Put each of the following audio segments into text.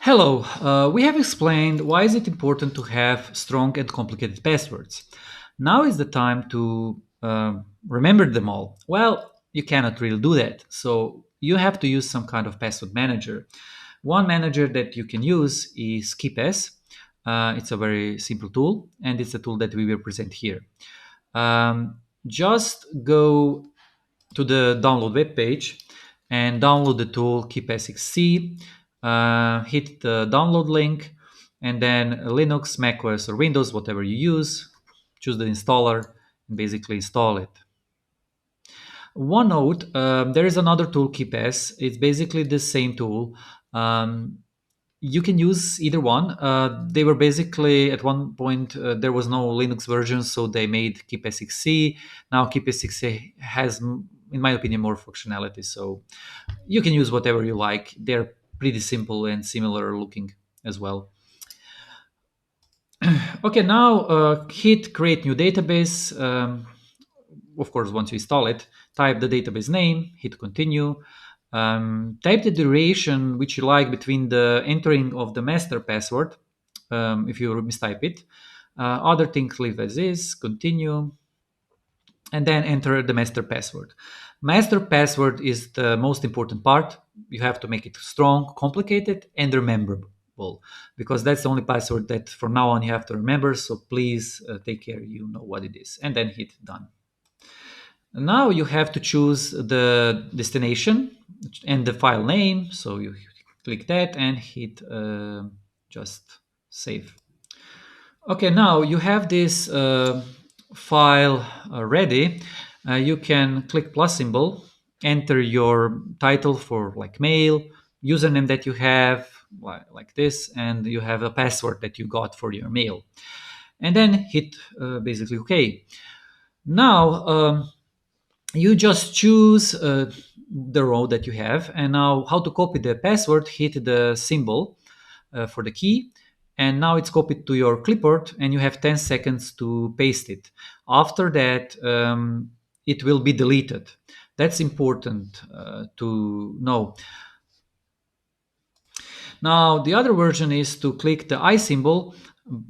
Hello, we have explained why is it important to have strong and complicated passwords. Now is the time to remember them all. Well, you cannot really do that, so you have to use some kind of password manager. One manager that you can use is KeePass. It's a very simple tool, and it's a tool that we will present here. Just go to the download web page and download the tool KeePassXC. Hit the download link, and then Linux, macOS, or Windows, whatever you use, choose the installer and basically install it. One note: there is another tool, KeePass. It's basically the same tool. Um, you can use either one. They were basically at one point there was no Linux version, so they made KeePassXC. Now KeePassXC has, in my opinion, more functionality. So you can use whatever you like. They're pretty simple and similar looking as well. Okay, now hit create new database. Of course, once you install it, type the database name, hit continue. Type the duration which you like between the entering of the master password, if you mistype it. Other things leave as is, continue, and then enter the master password. Master password is the most important part. You have to make it strong, complicated, and rememberable, because that's the only password that from now on you have to remember. So please take care, you know what it is, and then hit done. Now you have to choose the destination and the file name. So you click that and hit just save. Okay, now you have this file ready. You can click plus symbol, enter your title for like mail, username that you have like this, and you have a password that you got for your mail. And then hit basically OK. Now you just choose the row that you have, and now how to copy the password, hit the symbol for the key, and now it's copied to your clipboard and you have 10 seconds to paste it. After that it will be deleted. That's important to know. Now the other version is to click the I symbol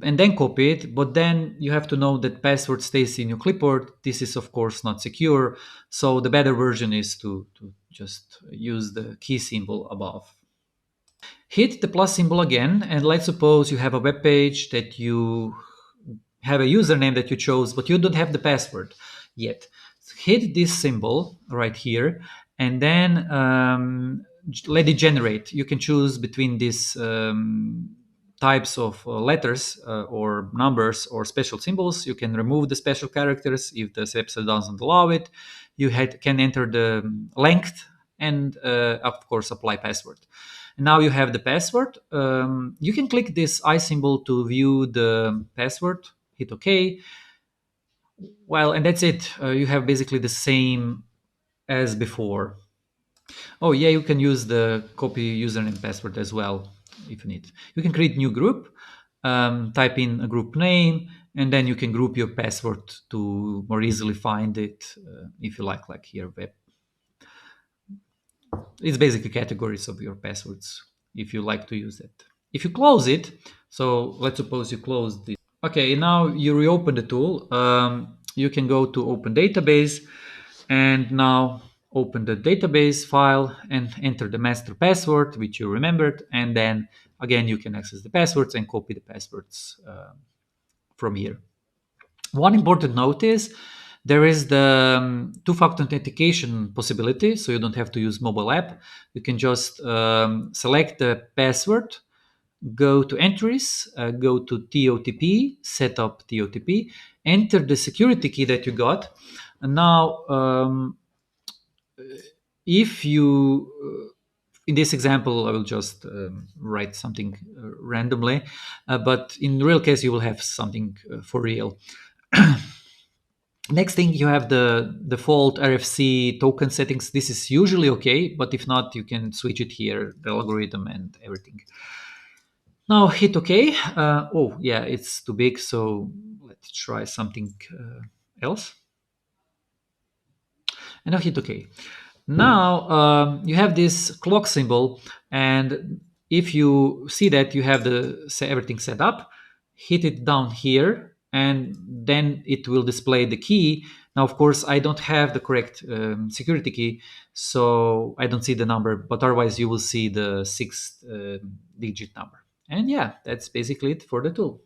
and then copy it, but then you have to know that password stays in your clipboard. This is of course not secure, so the better version is to just use the key symbol above. Hit the plus symbol again, and let's suppose you have a web page that you have a username that you chose, but you don't have the password yet. Hit this symbol right here, and then let it generate. You can choose between these types of letters or numbers or special symbols. You can remove the special characters if the website doesn't allow it. You can enter the length and, of course, apply password. Now you have the password. You can click this I symbol to view the password, hit OK. Well, and that's it. You have basically the same as before. Oh, yeah, you can use the copy username and password as well if you need. You can create new group, type in a group name, and then you can group your password to more easily find it if you like here web. It's basically categories of your passwords if you like to use it. If you close it, so let's suppose you close this. Okay, now you reopen the tool. You can go to open database and now open the database file and enter the master password which you remembered, and then again you can access the passwords and copy the passwords from here. One important note is there is the two-factor authentication possibility, so you don't have to use mobile app. You can just select the password, go to entries, go to TOTP, set up TOTP, enter the security key that you got. And now, if you, in this example, I will just write something randomly, but in real case, you will have something for real. Next thing, you have the default RFC token settings. This is usually okay, but if not, you can switch it here, the algorithm and everything. Now hit OK. Oh, yeah, it's too big, so let's try something else. And now hit OK. Now you have this clock symbol, and If you see that you have everything set up, hit it down here, and then it will display the key. Now, of course, I don't have the correct security key, so I don't see the number, but otherwise you will see the six digit number. And yeah, that's basically it for the tool.